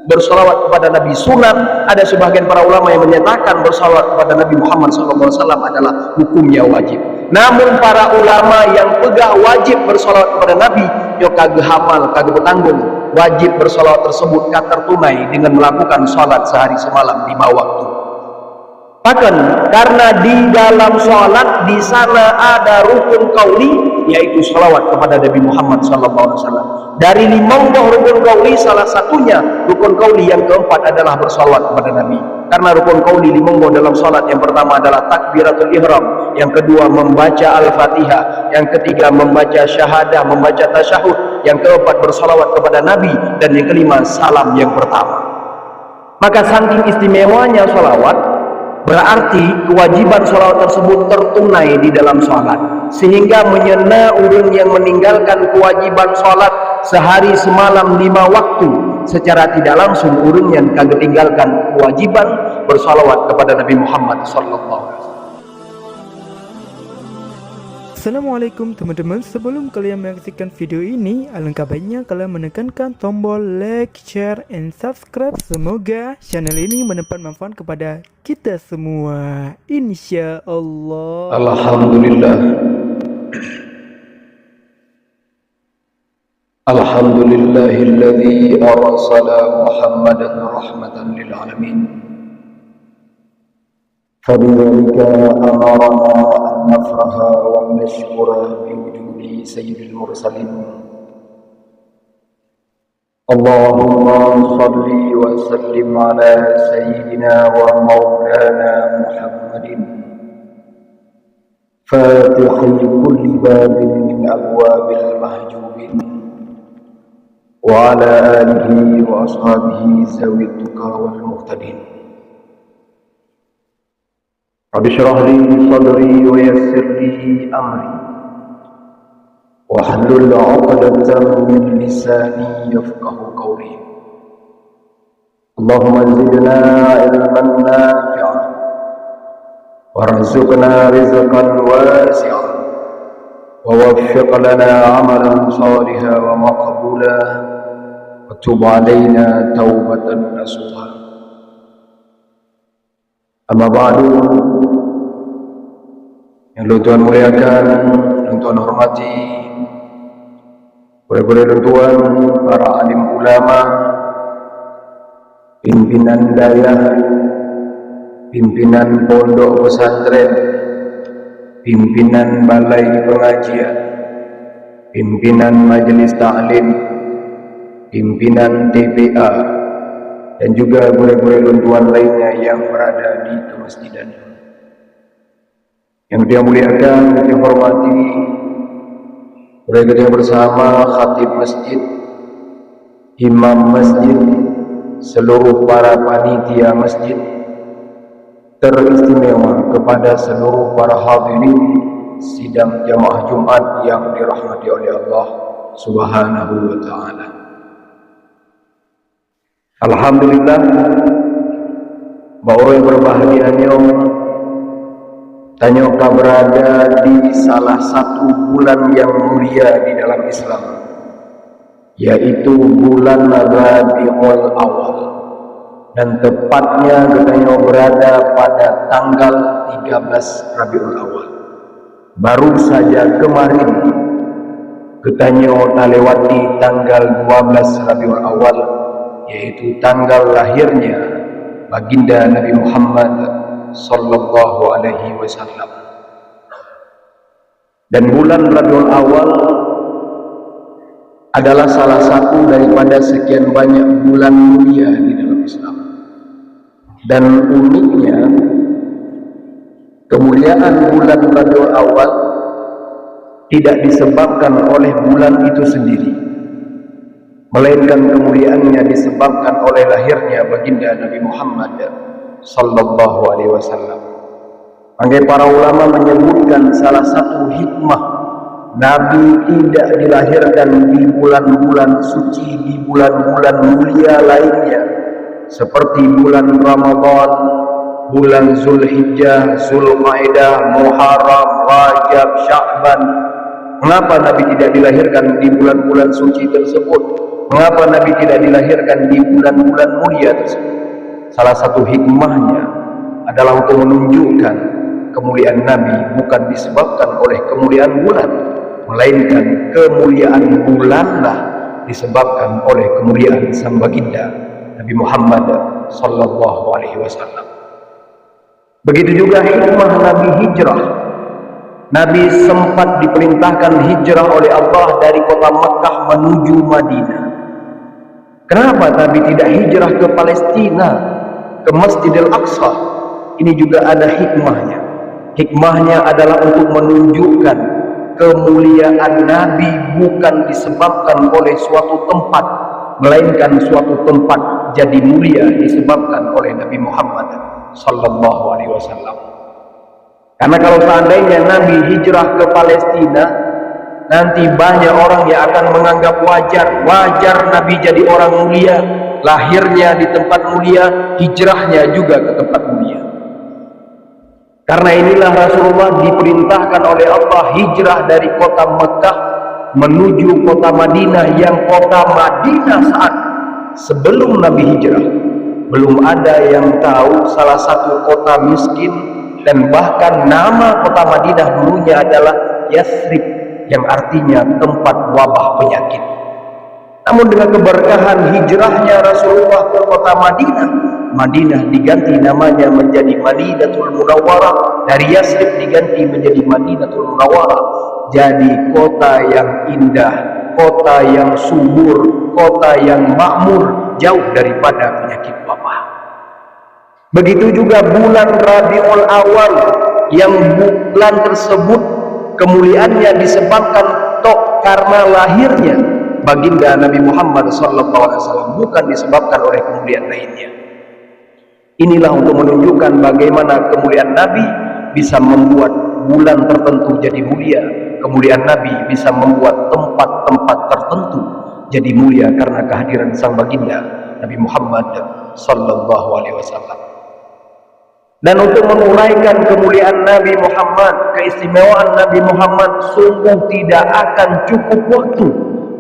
bersolawat kepada Nabi sunat. Ada sebagian para ulama yang menyatakan bersolawat kepada Nabi Muhammad SAW adalah hukumnya wajib. Namun para ulama yang pegah wajib bersolawat kepada Nabi, yo kagak hamal, kagak bertanggung wajib bersolawat tersebut kata tunai dengan melakukan sholat sehari semalam 5 waktu. Bahkan karena di dalam sholat di sana ada rukun qauli, yaitu sholawat kepada Nabi Muhammad SAW. Dari 5 rukun qauli, salah satunya rukun qauli yang keempat adalah bersolawat kepada Nabi. Karena rukun qauli 5 dalam sholat, yang pertama adalah takbiratul ihram, yang kedua membaca al-fatihah, yang ketiga membaca syahadah, membaca tasyahud, yang keempat bersolawat kepada Nabi, dan yang kelima salam yang pertama. Maka saking istimewanya sholawat, berarti kewajiban sholawat tersebut tertunai di dalam sholat, sehingga menyena orang yang meninggalkan kewajiban sholat sehari semalam 5 waktu secara tidak langsung orang yang kagak tinggalkan kewajiban bersolawat kepada Nabi Muhammad SAW. Assalamualaikum teman-teman, sebelum kalian menyaksikan video ini, alangkah baiknya kalian menekankan tombol like, share, and subscribe. Semoga channel ini mendapat manfaat kepada kita semua, insya Allah. Alhamdulillah. Alhamdulillahilladzi arsala Muhammadan rahmatan lil alamin. فبذلك أمرنا أن نفرح ونشكر بوجود سيد المرسلين. اللهم صل وسلم على سيدنا ومولانا محمد فاتح كل باب من أبواب المحجوبين، وعلى آله وأصحابه ذوي التقى والمهتدين. رب اشرح لي صدري ويسر لي أمري واحلل عقدة من لساني يفقه قولي. اللهم زدنا علما نافعا وارزقنا رزقا واسعا ووفق لنا عملا صالحا ومقبولا وتب علينا توبة نصوحا. Amma ba'du, yang Tuhan muliakan, yang Tuhan hormati, boleh-boleh Tuhan, para alim ulama, pimpinan daya, pimpinan pondok pesantren, pimpinan balai pengajian, pimpinan majelis ta'lim, pimpinan TPA, dan juga boleh-boleh tuan lainnya yang berada di kemasjidan. Yang dia muliakan, dia hormati, boleh kita bersama khatib masjid, imam masjid, seluruh para panitia masjid, teristimewa kepada seluruh para hadirin sidang jamaah Jumat yang dirahmati oleh Allah Subhanahu wa ta'ala. Alhamdulillah, bahwa yang berbahagianya Tanyoka berada di salah satu bulan yang mulia di dalam Islam, yaitu bulan Rabiul Awal, dan tepatnya Tanyo berada pada tanggal 13 Rabiul Awal. Baru saja kemarin Tanyo lewati tanggal 12 Rabiul Awal, yaitu tanggal lahirnya baginda Nabi Muhammad sallallahu alaihi wasallam. Dan bulan Rabiul Awal adalah salah satu daripada sekian banyak bulan mulia di dalam Islam. Dan uniknya, kemuliaan bulan Rabiul Awal tidak disebabkan oleh bulan itu sendiri, melainkan kemuliaannya disebabkan oleh lahirnya baginda Nabi Muhammad sallallahu alaihi wasallam. Maka para ulama menyebutkan salah satu hikmah Nabi tidak dilahirkan di bulan-bulan suci, di bulan-bulan mulia lainnya seperti bulan Ramadan, bulan Zulhijjah, Zulqa'dah, Muharram, Rajab, Sya'ban. Mengapa Nabi tidak dilahirkan di bulan-bulan suci tersebut? Mengapa Nabi tidak dilahirkan di bulan-bulan mulia tersebut? Salah satu hikmahnya adalah untuk menunjukkan kemuliaan Nabi bukan disebabkan oleh kemuliaan bulan, melainkan kemuliaan bulanlah disebabkan oleh kemuliaan sang baginda Nabi Muhammad sallallahu alaihi wasallam. Begitu juga hikmah Nabi hijrah. Nabi sempat diperintahkan hijrah oleh Allah dari kota Mekah menuju Madinah. Kenapa Nabi tidak hijrah ke Palestina, ke Masjidil Aqsa? Ini juga ada hikmahnya. Hikmahnya adalah untuk menunjukkan kemuliaan Nabi bukan disebabkan oleh suatu tempat, melainkan suatu tempat jadi mulia disebabkan oleh Nabi Muhammad sallallahu alaihi wasallam. Karena kalau seandainya Nabi hijrah ke Palestina, nanti banyak orang yang akan menganggap wajar Nabi jadi orang mulia, lahirnya di tempat mulia, hijrahnya juga ke tempat mulia. Karena inilah Rasulullah diperintahkan oleh Allah hijrah dari kota Mekah menuju kota Madinah, yang kota Madinah saat sebelum Nabi hijrah belum ada yang tahu, salah satu kota miskin, dan bahkan nama kota Madinah dulunya adalah Yathrib, yang artinya tempat wabah penyakit. Namun dengan keberkahan hijrahnya Rasulullah ke kota Madinah, Madinah diganti namanya menjadi Madinatul Munawwarah, dari Yathrib diganti menjadi Madinatul Munawwarah, jadi kota yang indah, kota yang subur, kota yang makmur, jauh daripada penyakit wabah. Begitu juga bulan Rabiul Awal, yang bulan tersebut kemuliaannya disebabkan karena lahirnya baginda Nabi Muhammad SAW, bukan disebabkan oleh kemuliaan lainnya. Inilah untuk menunjukkan bagaimana kemuliaan Nabi bisa membuat bulan tertentu jadi mulia. Kemuliaan Nabi bisa membuat tempat-tempat tertentu jadi mulia karena kehadiran sang baginda Nabi Muhammad sallallahu alaihi wasallam. Dan untuk menguraikan kemuliaan Nabi Muhammad, keistimewaan Nabi Muhammad, sungguh tidak akan cukup waktu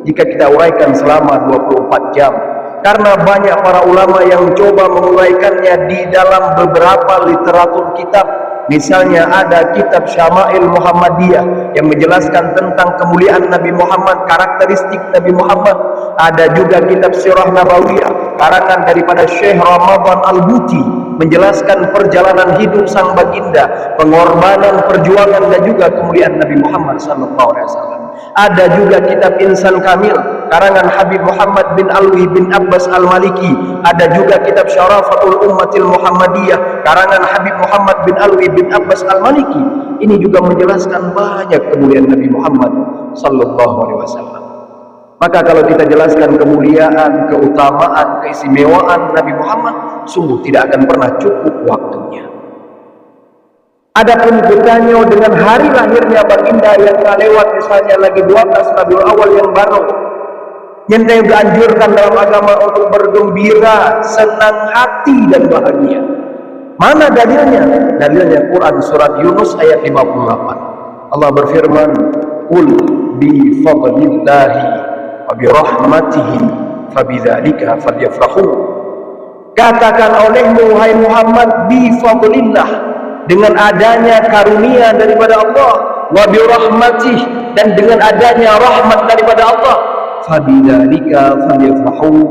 jika kita uraikan selama 24 jam. Karena banyak para ulama yang coba menguraikannya di dalam beberapa literatur kitab. Misalnya ada kitab Syama'il Muhammadiyah yang menjelaskan tentang kemuliaan Nabi Muhammad, karakteristik Nabi Muhammad. Ada juga kitab Sirah Nabawiyah karangan daripada Syekh Ramadan Al-Buti, menjelaskan perjalanan hidup sang baginda, pengorbanan, perjuangan, dan juga kemuliaan Nabi Muhammad SAW. Ada juga kitab Insan Kamil karangan Habib Muhammad bin Alwi bin Abbas Al-Maliki. Ada juga kitab Syarafatul Ummatil Muhammadiyah karangan Habib Muhammad bin Alwi bin Abbas Al-Maliki. Ini juga menjelaskan banyak kemuliaan Nabi Muhammad sallallahu alaihi wasallam. Maka kalau kita jelaskan kemuliaan, keutamaan, keistimewaan Nabi Muhammad, sungguh tidak akan pernah cukup waktunya. Adapun bertanya dengan hari lahirnya baginda yang telah lewat, misalnya lagi 12 Rabiul Awal yang baru, yang dianjurkan dalam agama untuk bergembira, senang hati dan bahagia. Mana dalilnya? Dalilnya Quran surat Yunus ayat 58. Allah berfirman, "Qul bi fadlillahi wa bi rahmatihi fabidzalika falyafrahu." Katakan olehmu wahai Muhammad, bi fadlillah, dengan adanya karunia daripada Allah, wa bi rahmatih, dan dengan adanya rahmat daripada Allah, fabidzalika falyafrahu,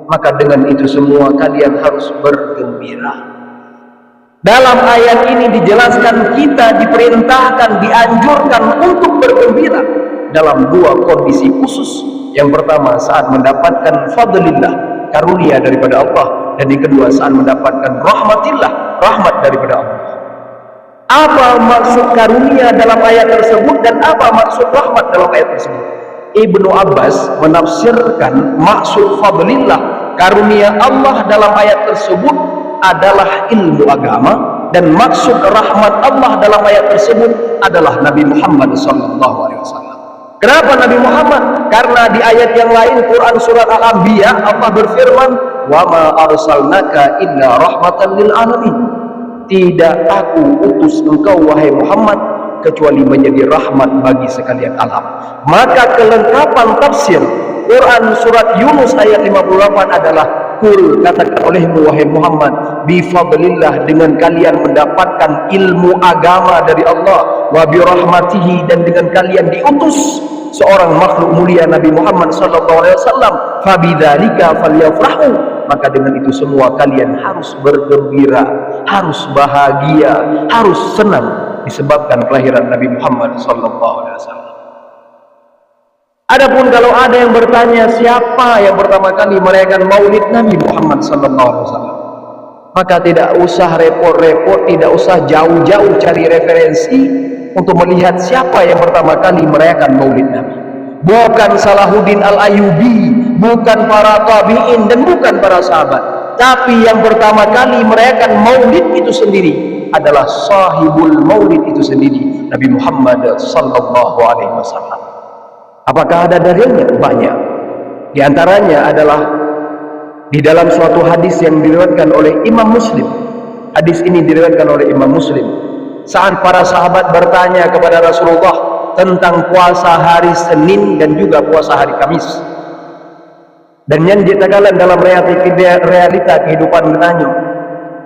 maka dengan itu semua kalian harus bergembira. Dalam ayat ini dijelaskan kita diperintahkan, dianjurkan untuk bergembira dalam dua kondisi khusus. Yang pertama saat mendapatkan fadlillah, karunia daripada Allah, dan yang kedua saat mendapatkan rahmatillah, rahmat daripada Allah. Apa maksud karunia dalam ayat tersebut dan apa maksud rahmat dalam ayat tersebut? Ibnu Abbas menafsirkan maksud fadlillah, karunia Allah dalam ayat tersebut adalah ilmu agama, dan maksud rahmat Allah dalam ayat tersebut adalah Nabi Muhammad SAW. Kenapa Nabi Muhammad? Karena di ayat yang lain Quran surat Al-Anbiya Allah berfirman, "Wa ma arsalnaka illa rahmatan lil alamin." Tidak aku utus engkau wahai Muhammad kecuali menjadi rahmat bagi sekalian alam. Maka kelengkapan tafsir Quran surat Yunus ayat 58 adalah kul, katakan olehmu wahai Muhammad, bifadlillah, dengan kalian mendapatkan ilmu agama dari Allah, wa birahmatihi, dan dengan kalian diutus seorang makhluk mulia Nabi Muhammad sallallahu alaihi wasallam, fabidzalika falyafrahu, maka dengan itu semua kalian harus bergembira, harus bahagia, harus senang disebabkan kelahiran Nabi Muhammad sallallahu alaihi wasallam. Adapun kalau ada yang bertanya siapa yang pertama kali merayakan Maulid Nabi Muhammad sallallahu alaihi wasallam, maka tidak usah repot-repot, tidak usah jauh-jauh cari referensi untuk melihat siapa yang pertama kali merayakan Maulid Nabi. Bukan Salahuddin Al-Ayyubi, bukan para tabi'in, dan bukan para sahabat, tapi yang pertama kali merayakan Maulid itu sendiri adalah sahibul Maulid itu sendiri, Nabi Muhammad sallallahu alaihi wasallam. Apakah ada dalilnya? Banyak. Di antaranya adalah di dalam suatu hadis yang diriwayatkan oleh Imam Muslim. Hadis ini diriwayatkan oleh Imam Muslim. Saat para sahabat bertanya kepada Rasulullah tentang puasa hari Senin dan juga puasa hari Kamis, dan yang ditagalan dalam realita kehidupan bertanya,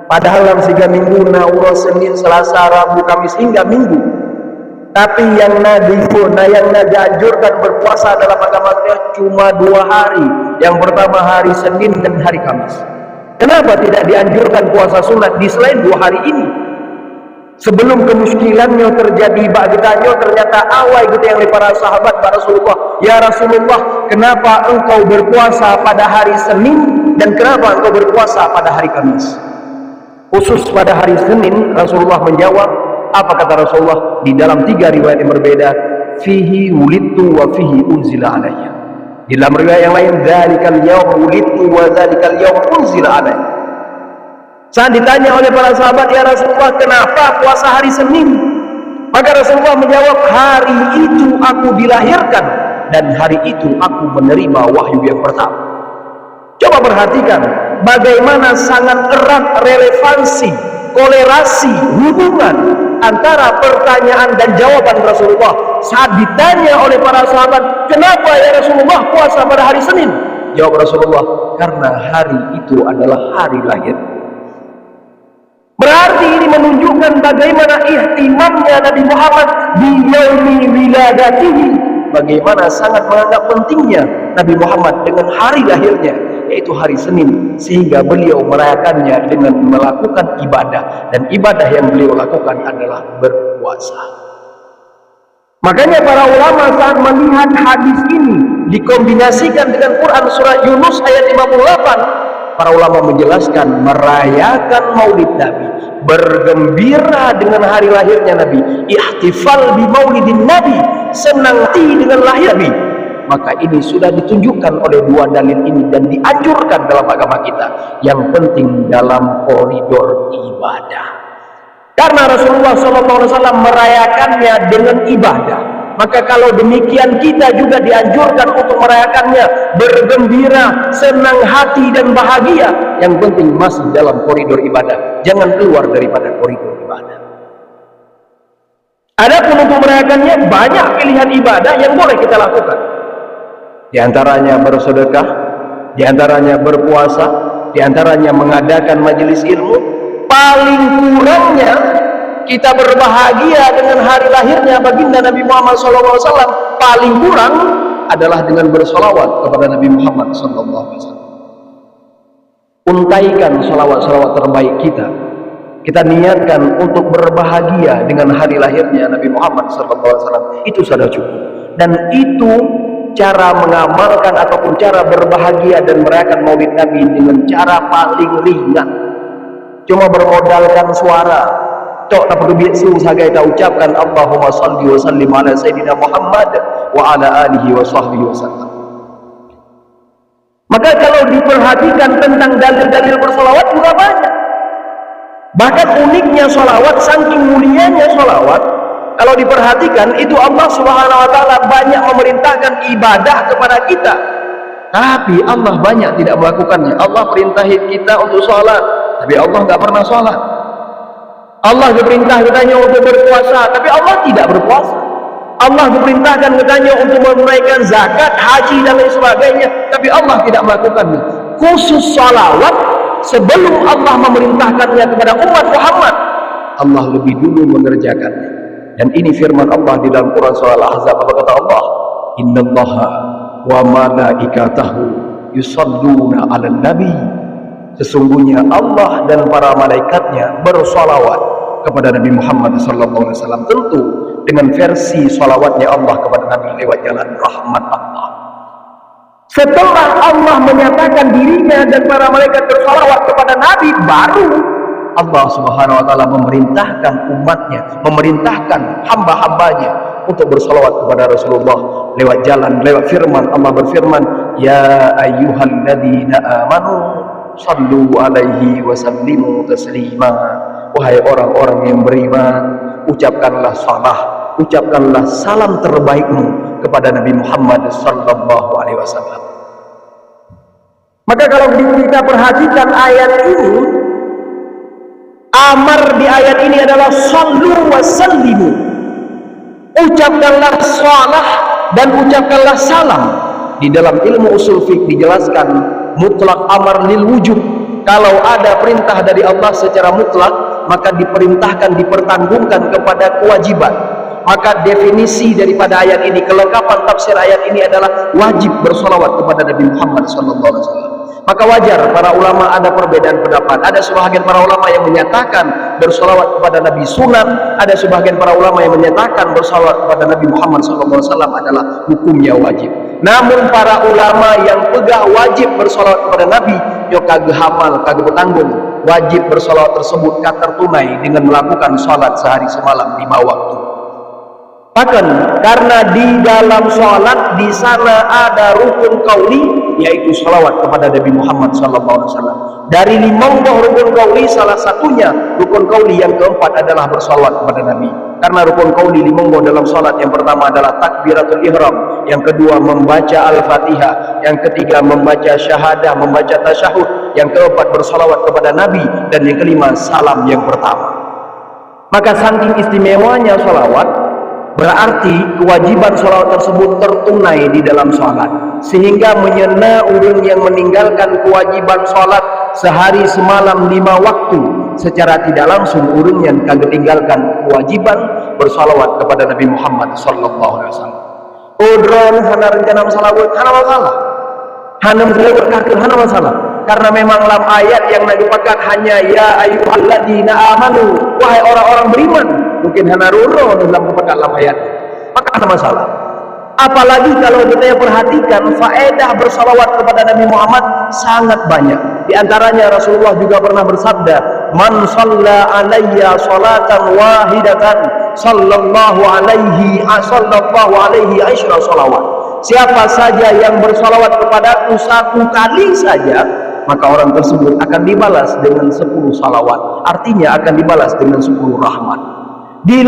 padahal dalam 3 minggu naura Senin, Selasa, Rabu, Kamis hingga Minggu. Tapi yang Nabi anjurkan berpuasa dalam agama kita cuma 2 hari. Yang pertama hari Senin dan hari Kamis. Kenapa tidak dianjurkan puasa sunat di selain 2 hari ini? Sebelum kemuskilannya terjadi bagi tanya, ternyata awal gitu yang para sahabat para Rasulullah, ya Rasulullah, kenapa engkau berpuasa pada hari Senin dan kenapa engkau berpuasa pada hari Kamis? Khusus pada hari Senin, Rasulullah menjawab, apa kata Rasulullah? Di dalam 3 riwayat yang berbeda, fihi wulidtu wa fihi unzila alayya. Di dalam riwayat yang lain, dzalikal yaum wulidtu wa dzalikal yaum unzila alayya. Saat ditanya oleh para sahabat, ya Rasulullah, kenapa puasa hari Senin? Maka Rasulullah menjawab, hari itu aku dilahirkan dan hari itu aku menerima wahyu yang pertama. Coba perhatikan bagaimana sangat erat relevansi, kolerasi, hubungan antara pertanyaan dan jawaban Rasulullah saat ditanya oleh para sahabat, kenapa ya Rasulullah puasa pada hari Senin? Jawab Rasulullah, karena hari itu adalah hari lahir. Berarti ini menunjukkan bagaimana ihtimamnya Nabi Muhammad di yaumi wiladatihi, bagaimana sangat menganggap pentingnya Nabi Muhammad dengan hari lahirnya, yaitu hari Senin, sehingga beliau merayakannya dengan melakukan ibadah, dan ibadah yang beliau lakukan adalah berpuasa. Makanya para ulama saat melihat hadis ini dikombinasikan dengan Quran surat Yunus ayat 58, para ulama menjelaskan merayakan Maulid Nabi, bergembira dengan hari lahirnya Nabi, ihtifal bi maulidin Nabi, senang hati dengan lahir Nabi, maka ini sudah ditunjukkan oleh 2 dalil ini dan dianjurkan dalam agama kita, yang penting dalam koridor ibadah. Karena Rasulullah SAW merayakannya dengan ibadah, maka kalau demikian kita juga dianjurkan untuk merayakannya bergembira, senang hati dan bahagia. Yang penting masih dalam koridor ibadah, jangan keluar daripada koridor ibadah. Adapun untuk merayakannya banyak pilihan ibadah yang boleh kita lakukan. Di antaranya bersedekah, di antaranya berpuasa, di antaranya mengadakan majelis ilmu. Paling kurangnya kita berbahagia dengan hari lahirnya baginda Nabi Muhammad SAW. Paling kurang adalah dengan bersolawat kepada Nabi Muhammad SAW. Untaikan solawat-solawat terbaik kita. Kita niatkan untuk berbahagia dengan hari lahirnya Nabi Muhammad SAW. Itu sudah cukup. Dan itu cara mengamalkan ataupun cara berbahagia dan merayakan Maulid Nabi dengan cara paling ringan. Cuma bermodalkan suara. Tok tak perlu biasa sagai kita ucapkan Allahumma salli wa sallim ala sayyidina Muhammad wa ala alihi wa sahbihi wasallam. Maka kalau diperhatikan tentang dalil-dalil bersolawat juga banyak. Bahkan uniknya solawat, saking mulianya solawat, kalau diperhatikan itu Allah Subhanahu wa Ta'ala banyak memerintahkan ibadah kepada kita, tapi Allah banyak tidak melakukannya. Allah perintahin kita untuk sholat, tapi Allah nggak pernah sholat. Allah diperintah katanya untuk berpuasa, tapi Allah tidak berpuasa. Allah diperintahkan katanya untuk menunaikan zakat, haji dan lain sebagainya, tapi Allah tidak melakukannya. Khusus salawat sebelum Allah memerintahkannya kepada umat Muhammad, Allah lebih dulu mengerjakannya. Dan ini firman Allah di dalam Quran surah Al-Ahzab. Apa kata Allah? Innallaha wa malaikatahu yusalluna 'alan nabi. Sesungguhnya Allah dan para malaikatnya bersolawat kepada Nabi Muhammad SAW. Tentu dengan versi solawatnya Allah kepada Nabi lewat jalan rahmat Allah. Setelah Allah menyatakan dirinya dan para malaikat bersolawat kepada Nabi, baru Allah Subhanahu wa taala memerintahkan umatnya, memerintahkan hamba-hambanya untuk bersolawat kepada Rasulullah lewat jalan, lewat firman Allah berfirman, ya ayyuhalladzina amanu sallu alaihi wa sallimu taslima. Wahai orang-orang yang beriman, ucapkanlah salah, ucapkanlah salam terbaikmu kepada Nabi Muhammad sallallahu alaihi wasallam. Maka kalau kita perhatikan ayat ini, amar di ayat ini adalah sallu wa sallimu. Ucapkanlah salah dan ucapkanlah salam. Di dalam ilmu usul fiqh dijelaskan mutlak amar lil wujub. Kalau ada perintah dari Allah secara mutlak, maka diperintahkan, dipertanggungkan kepada kewajiban. Maka definisi daripada ayat ini, kelengkapan tafsir ayat ini adalah wajib bersolawat kepada Nabi Muhammad SAW. Maka wajar para ulama ada perbedaan pendapat. Ada sebahagian para ulama yang menyatakan bersolawat kepada Nabi sunat, ada sebahagian para ulama yang menyatakan bersolawat kepada Nabi Muhammad SAW adalah hukumnya wajib. Namun para ulama yang pegah wajib bersolawat kepada Nabi, yo kagak hafal, kagak bertanggung, wajib bersolawat tersebut tertunai dengan melakukan sholat sehari semalam 5 waktu. Bahkan karena di dalam sholat di sana ada rukun qauli, yaitu sholawat kepada Nabi Muhammad SAW. Dari 5 buah rukun qauli, salah satunya rukun qauli yang keempat adalah bersolawat kepada Nabi. Karena rukun qauli 5 buah dalam sholat, yang pertama adalah takbiratul ihram, yang kedua membaca al-fatihah, yang ketiga membaca syahadah, membaca tasyahud, yang keempat bersolawat kepada Nabi, dan yang kelima salam yang pertama. Maka saking istimewanya sholawat, berarti kewajiban sholawat tersebut tertunai di dalam sholat, sehingga menyena orang yang meninggalkan kewajiban sholat sehari semalam 5 waktu secara tidak langsung orang yang kagak tinggalkan kewajiban bersolawat kepada Nabi Muhammad SAW. Udron hana rencana salawat hana masalah, hana salawat kakek hana masalah, karena memang dalam ayat yang dipakai hanya ya ayyuhalladzina amanu, wahai orang-orang beriman. Mungkin hana ruro dalam kepakai dalam ayat, maka ada masalah. Apalagi kalau kita perhatikan faedah bersalawat kepada Nabi Muhammad sangat banyak. Di antaranya Rasulullah juga pernah bersabda, man shalla alayya salatan wahidatan sallallahu alaihi asyra salawat. Siapa saja yang bersalawat kepadaku 1 kali saja, maka orang tersebut akan dibalas dengan 10 salawat. Artinya akan dibalas dengan 10 rahmat. Di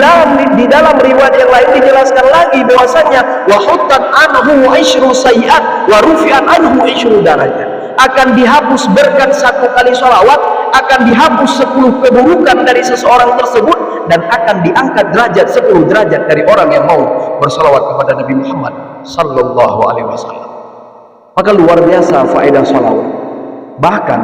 dalam riwayat yang lain dijelaskan lagi bahwasanya wa huttat anhu 10 sayiat wa rufi'at anhu 10 darajat. Akan dihapus berkat 1 kali sholawat, akan dihapus 10 keburukan dari seseorang tersebut, dan akan diangkat derajat 10 derajat dari orang yang mau bersalawat kepada Nabi Muhammad sallallahu alaihi wasallam. Maka luar biasa faedah sholawat. Bahkan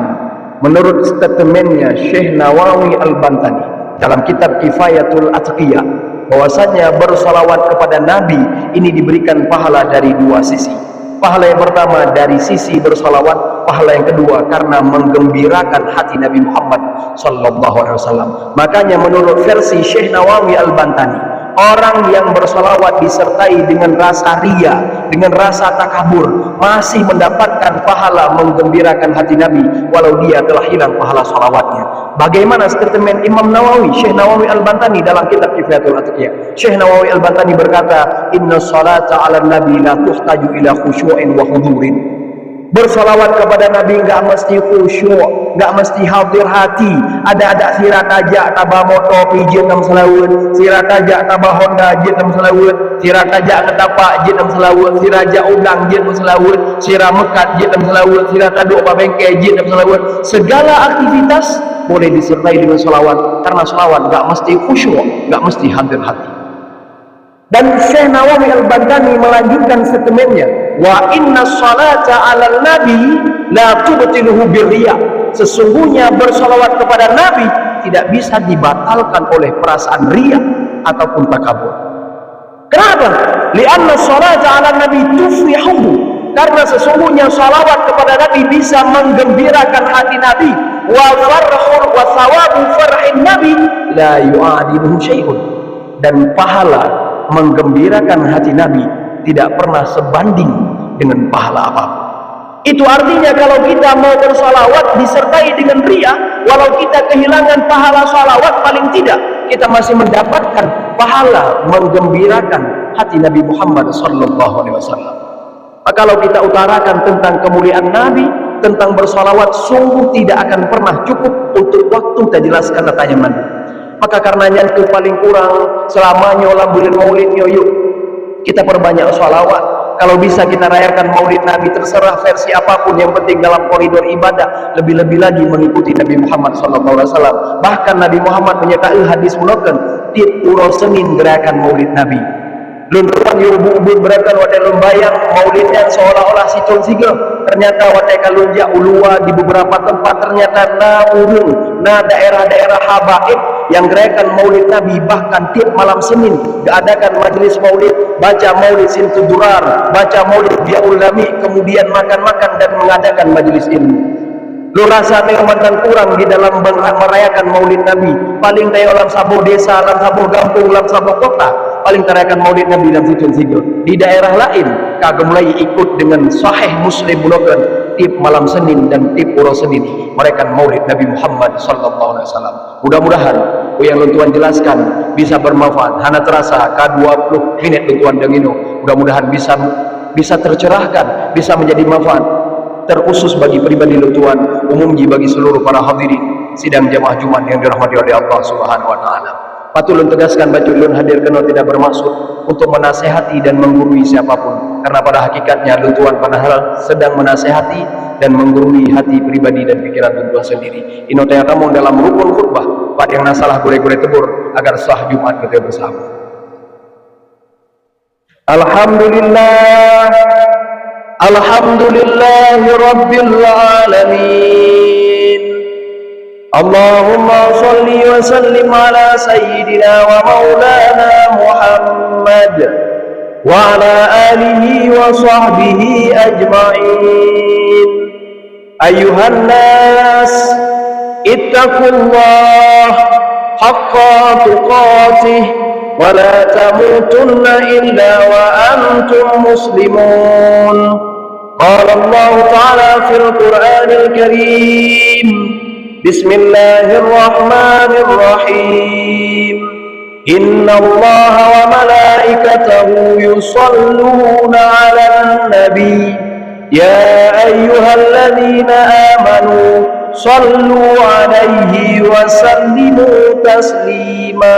menurut statementnya Syekh Nawawi Al-Bantani dalam kitab Kifayatul Atqiyah, bahwasanya bersalawat kepada Nabi ini diberikan pahala dari 2 sisi. Pahala yang pertama dari sisi bersalawat, pahala yang kedua karena menggembirakan hati Nabi Muhammad sallallahu alaihi wasallam. Makanya menurut versi Syekh Nawawi Al-Bantani, orang yang bersalawat disertai dengan rasa ria, dengan rasa takabur, masih mendapatkan pahala menggembirakan hati Nabi walau dia telah hilang pahala salawatnya. Bagaimana statement Imam Nawawi, Syekh Nawawi Al-Bantani dalam kitab Kifayatul Atqiyah? Syekh Nawawi Al-Bantani berkata, inna salata ala nabi la tuhtaju ila khusyu'in wa hudurin. Bersalawat kepada Nabi enggak mesti khusyuk, enggak mesti hadir hati. Ada sirat aja tabah motor pijit nam selawat, sirat aja tabah Honda jit nam selawat, sirat aja ketapak jit nam selawat, sirat aja udang jit nam selawat, sirat mekat jit nam selawat, sirat aduk apa bengkel jit nam selawat. Segala aktivitas boleh disertai dengan salawat, karena salawat enggak mesti khusyuk, enggak mesti hadir hati. Dan Syekh Nawawi Al-Bantani melanjutkan statementnya, wa inna salata 'alal nabi la tubtiluhu birriya. Sesungguhnya bersalawat kepada Nabi tidak bisa dibatalkan oleh perasaan riya ataupun takabur. Kenapa? Lianna salata 'alan nabi tufrihuhu. Karena sesungguhnya salawat kepada Nabi bisa menggembirakan hati Nabi. Wa farhur wa thawabu farhin nabi la yu'adiluhu syai'un. Dan pahala menggembirakan hati Nabi tidak pernah sebanding dengan pahala apapun. Itu artinya kalau kita mau bersalawat disertai dengan riya, walau kita kehilangan pahala salawat, paling tidak kita masih mendapatkan pahala menggembirakan hati Nabi Muhammad sallallahu alaihi wasallam. Kalau kita utarakan tentang kemuliaan Nabi, tentang bersalawat, sungguh tidak akan pernah cukup untuk waktu kita jelaskan datanya mandi. Maka karenanya itu paling kurang selamanya olah bulan maulidnya, yuk kita perbanyak salawat. Kalau bisa kita rayakan maulid Nabi, terserah versi apapun, yang penting dalam koridor ibadah, lebih-lebih lagi mengikuti Nabi Muhammad SAW. Bahkan Nabi Muhammad menyatakan hadis menakan tiap puro Senin gerakan maulid Nabi. Luntuan yubu-ubu berakan wadai lembayang maulidnya seolah-olah si con siga. Ternyata wadai kalunja ulua di beberapa tempat ternyata na urung, na daerah-daerah habaib yang gerakan maulid Nabi. Bahkan tiap malam Senin diadakan majelis maulid, baca maulid sintudurar, baca maulid biaul lami, kemudian makan-makan dan mengadakan majelis ilmu. Lu rasa mantan kurang di dalam merayakan maulid Nabi. Paling tayo alam sabuh desa, alam sabuh kampung, alam sabuh kota, paling terayakan maulid Nabi dalam situn sigo. Di daerah lain kagak mulai ikut dengan sahih Muslim bulokan tip malam Senin dan tip uro Senin merayakan maulid Nabi Muhammad sallallahu alaihi wasallam. Mudah-mudahan yang luntuan jelaskan bisa bermanfaat. Hana terasa K20 menit luntuan dengino. Mudah-mudahan bisa tercerahkan, bisa menjadi manfaat terkhusus bagi pribadi luntuan, umum bagi seluruh para hadirin sidang jamaah Jumat yang dirahmati oleh Allah Subhanahu wa taala. Patulun tegaskan baculun hadir kena tidak bermaksud untuk menasehati dan menggurui siapapun, karena pada hakikatnya luntuan padahal sedang menasehati dan menggurui hati pribadi dan pikiran luntuan sendiri. Ino tanya kamu dalam rukun khutbah, pak yang nasalah gure-gure tebur agar sah Jumat kita bersama. Alhamdulillah, alhamdulillahi rabbil alamin. Allahumma salli wa sallim ala sayyidina wa maulana Muhammad wa ala alihi wa sahbihi ajma'in. Ayuhan nas, ittaqullah haqqa tuqatih wa la tamutunna illa wa antum muslimun. Qala Allah ta'ala fil Qur'anil Karim, Bismillahirrahmanirrahim. Inna Allah wa malaikatahu yusalluna 'alan nabi ya ayyuhalladzina amanu sallu 'alaihi wa sallimu taslima.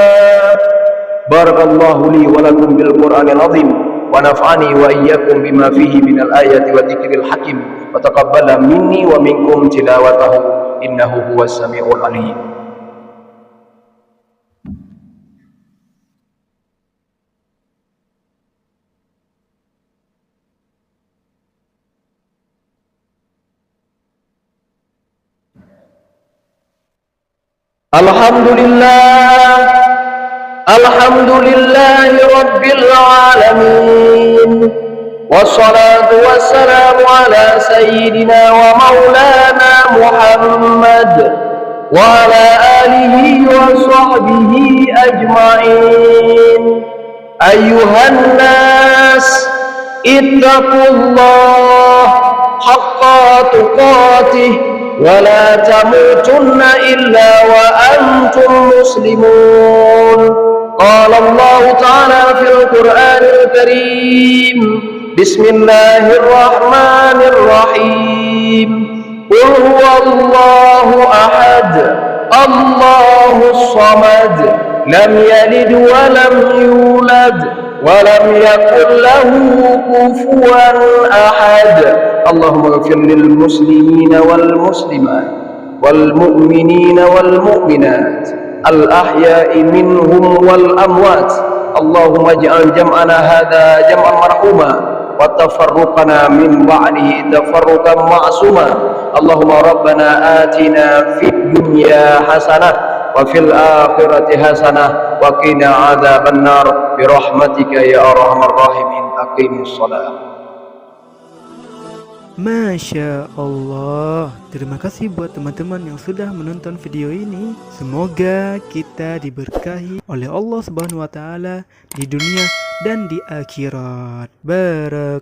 Barakallahu li wa lakum bil Qur'anil azim wa naf'ani wa iyyakum bima fihi minal ayati wa dzikril hakim wa taqabbala minni wa minkum tilawatahu innahu huwas samiul alim. Alhamdulillah, alhamdulillahi rabbil alamin. Wassalatu wassalamu ala sayyidina wa maulana Muhammad wa ala alihi wa sahbihi ajma'in. Ayuhan nas, ittaqullah haqqa tuqatih wa la tamutunna illa wa antum muslimun. Qala Allah ta'ala fil Qur'anil Karim, Bismillahirrahmanirrahim. Qul huwallahu ahad, Allahus samad, lam yalid wa lam yulad wa lam yakul lahu kufuwan ahad. Allahumma ighfir lil muslimina wal muslimat wal mu'minina wal mu'minat al ahya'i minhum wal amwat Allahumma ij'al jam'ana hadha jam'an marhuma wa tafarruqana min ba'dihi tafarruqan ma'suma. Allahumma rabbana atina fid dunya hasanah wa fil akhirati hasanah wa qina adzabannar bi rahmatika ya arhamar rahimin. Aqimis shalah. Masya Allah. Terima kasih buat teman-teman yang sudah menonton video ini. Semoga kita diberkahi oleh Allah Subhanahu wa taala di dunia dan di akhirat. Barakallah.